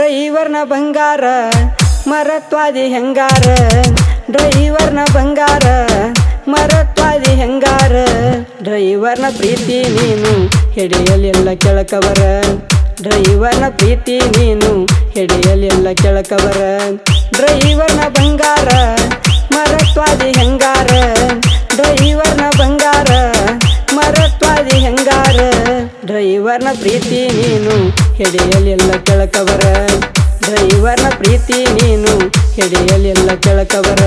ಡ್ರೈವರ್ನ ಬಂಗಾರ ಮರತ್ವಾದಿ ಹೆಂಗಾರ ಡ್ರೈವರ್ನ ಬಂಗಾರ ಮರತ್ವಾದಿ ಹೆಂಗಾರ ಡ್ರೈವರ್ನ ಪ್ರೀತಿ ನೀನು ಹಿಡಿಯಲಿಲ್ಲ ಕೆಳಕವರ ಡ್ರೈವರ್ನ ಪ್ರೀತಿ ನೀನು ಹಿಡಿಯಲಿಲ್ಲ ಕೆಳಕವರ ಡ್ರೈವರ್ನ ಬಂಗಾರ ಮರತ್ವಾದಿ ಹೆಂಗಾರ ಡ್ರೈವರ್ನ ಬಂಗಾರ ಮರತ್ವಾದಿ ಹೆಂಗಾರ ಡ್ರೈವರ್ನ ಪ್ರೀತಿ ನೀನು ಹಿಡಿಯಲಿಲ್ಲ ಕೆಳಕವರ ಡ್ರೈವರ್ನ ಪ್ರೀತಿ ನೀನು ಹಿಡಿಯಲಿಲ್ಲ ಕೆಳಕವರ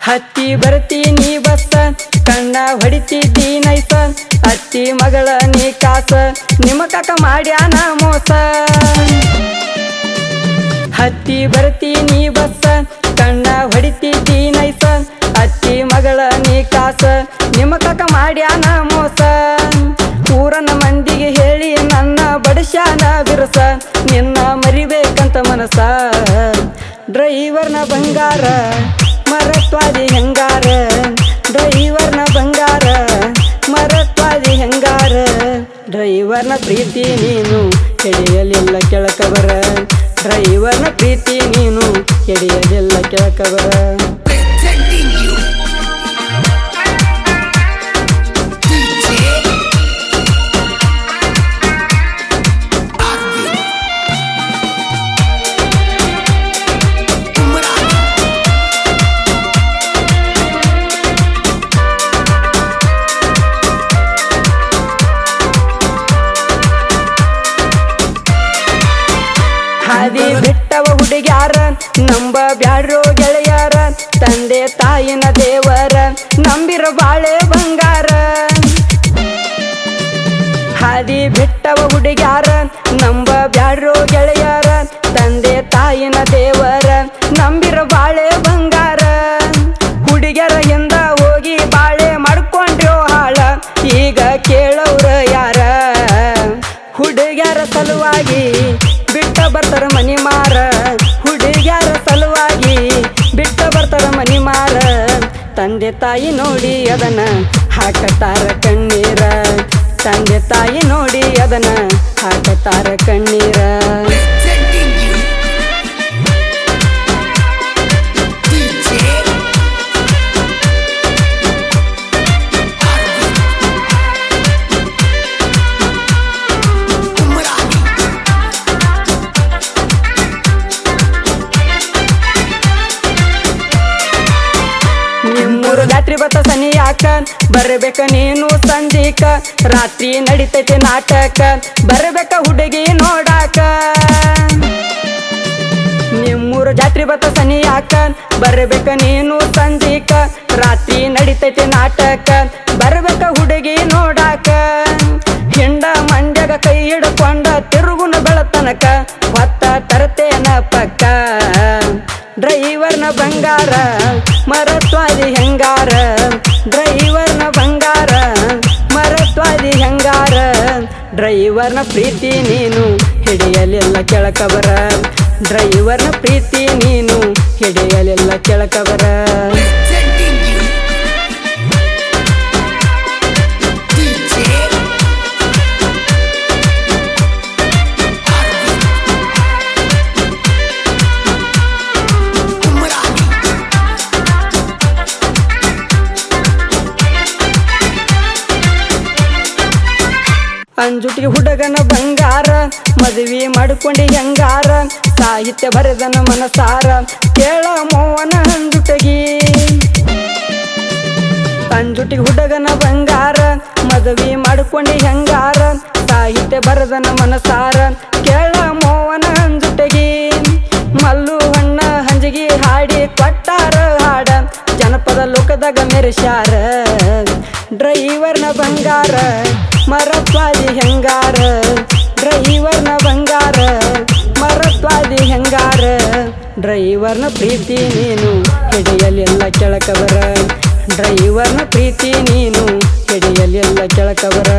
ಹತ್ತಿ ಬರ್ತೀನಿ ಬಸ್ಸ ಕಣ್ಣ ಹೊಡಿತಿದ್ದಿ ನೈಸ ಅತ್ತಿ ಮಗಳ ನೀ ಕಾಸ ನಿಮ್ಮ ಕಾಕ ಮಾಡ್ಯಾನ ಮೋಸ ಹತ್ತಿ ಬರ್ತೀನಿ ಬಸ್ಸ ಕಣ್ಣ ಹೊಡಿತಿದ್ದಿ ನೈಸ ಅತ್ತಿ ಮಗಳ ನೀ ಕಾಸ ನಿಮ್ಮ ಕಾಕ ಮಾಡ್ಯಾನ ಮೋಸ ಊರನ ಮಂದಿಗೆ ಹೇಳಿ ನನ್ನ ಬಡಿಸ್ಯಾನ ಬಿರುಸ ನಿನ್ನ ಮರಿಬೇಕಂತ ಮನಸ ಡ್ರೈವರ್ನ ಬಂಗಾರ ಮರತ್ವಾದಿ ಹೆಂಗಾರ ಡ್ರೈವರ್ನ ಬಂಗಾರ ಮರತ್ವಾದಿ ಹೆಂಗಾರ ಡ್ರೈವರ್ನ ಪ್ರೀತಿ ನೀನು ಹಿಡಿಯಲಿಲ್ಲ ಕೆಳಕವರ ಡ್ರೈವರ್ನ ಪ್ರೀತಿ ನೀನು ಹಿಡಿಯಲಿಲ್ಲ ಕೆಳಕವರ ಹಾದಿ ಬಿಟ್ಟವ ಹುಡುಗ್ಯಾರ ನಂಬ ಬ್ಯಾಡ್ರೋ ಗೆಳೆಯಾರ ತಂದೆ ತಾಯಿನ ದೇವರ ನಂಬಿರ ಬಾಳೆ ಬಂಗಾರ ಹಾದಿ ಬಿಟ್ಟವ ಹುಡುಗ್ಯಾರ ನಂಬ ಬ್ಯಾಡ್ರೋ ಗೆಳೆಯಾರ ತಂದೆ ತಾಯಿನ ದೇವರ ನಂಬಿರ ಬಾಳೆ ಬಂಗಾರ ಹುಡುಗ್ಯರ ಹಿಂದ ಹೋಗಿ ಬಾಳೆ ಮಾಡ್ಕೊಂಡ್ರೋ ಹಾಳ ಈಗ ಕೇಳವ್ರ ಯಾರ ಹುಡುಗ್ಯರ ಸಲುವಾಗಿ ಬಿಟ್ಟ ಬರ್ತಾರ ಮನಿ ಮಾರ ಹುಡುಗ್ಯಾರ ಸಲುವಾಗಿ ಬಿಟ್ಟ ಬರ್ತಾರ ಮನಿ ಮಾರ ತಂದೆ ತಾಯಿ ನೋಡಿ ಅದನ್ನ ಹಾಕತಾರ ಕಣ್ಣೀರ ತಂದೆ ತಾಯಿ ನೋಡಿ ಅದನ್ನ ಹಾಕತಾರ ಕಣ್ಣೀರ ನಿಮ್ಮೂರು ಜಾತ್ರೆ ಬತ್ತ ಸನಿಯಾಕ ಬರಬೇಕ ನೀನು ಸಂಜೀಕ ರಾತ್ರಿ ನಡಿತೈತಿ ನಾಟಕ ಬರಬೇಕ ಹುಡುಗಿ ನೋಡಾಕ ನಿಮ್ಮೂರು ಜಾತ್ರೆ ಬತ್ತ ಸನಿಯಾಕ ಬರಬೇಕ ನೀನು ಸಂಜೀಕ ರಾತ್ರಿ ನಡಿತೈತಿ ನಾಟಕ ಬರಬೇಕ ಹುಡುಗಿ ನೋಡಾಕ ಹಿಂಡ ಮಂಡ್ಯಾಗ ಕೈ ಹಿಡ್ಕೊಂಡ ತಿರುಗುನ ಬೆಳತನಕ ಹೊತ್ತ ತರತೇನ ಪಕ್ಕ ಡ್ರೈವರ್ನ ಬಂಗಾರ ಮರತ್ವಾದಿ ಹೆಂಗಾರ ಡ್ರೈವರ್ನ ಬಂಗಾರ ಮರತ್ವಾದಿ ಹೆಂಗಾರ ಡ್ರೈವರ್ನ ಪ್ರೀತಿ ನೀನು ಹಿಡಿಯಲಿಲ್ಲ ಕೆಳಕವರ ಡ್ರೈವರ್ನ ಪ್ರೀತಿ ನೀನು ಹಿಡಿಯಲಿಲ್ಲ ಕೆಳಕವರ ಅಂಜುಟಿಗೆ ಹುಡುಗನ ಬಂಗಾರ ಮದುವೆ ಮಾಡ್ಕೊಂಡಿ ಹೆಂಗಾರ ಸಾಹಿತ್ಯ ಬರೆದನ ಮನಸಾರ ಕೇಳ ಮೋವನ ಅಂಜುಟಗಿ ಅಂಜುಟಿಗೆ ಹುಡುಗನ ಬಂಗಾರ ಮದುವೆ ಮಾಡ್ಕೊಂಡಿ ಹೆಂಗಾರ ಸಾಹಿತ್ಯ ಬರೆದನ ಮನಸಾರ ಕೇಳ ಮೋವನ ಅಂಜುಟಗಿ ಮಲ್ಲು ಹಣ್ಣ ಹಂಜಿಗಿ ಹಾಡಿ ಕೊಟ್ಟಾರ ಹಾಡ ಜನಪದ ಲೋಕದಾಗ ಮೆರೆಸ್ಯಾರ ಡ್ರೈವರ್ನ ಬಂಗಾರ ಮರತ್ವಾದಿ ಹೆಂಗಾರ ಡ್ರೈವರ್ನ ಬಂಗಾರ ಮರತ್ವಾದಿ ಹೆಂಗಾರ ಡ್ರೈವರ್ನ ಪ್ರೀತಿ ನೀನು ಹಿಡಿಯಲಿಲ್ಲ ಕೆಳಕವರ ಡ್ರೈವರ್ನ ಪ್ರೀತಿ ನೀನು ಹಿಡಿಯಲಿಲ್ಲ ಕೆಳಕವರ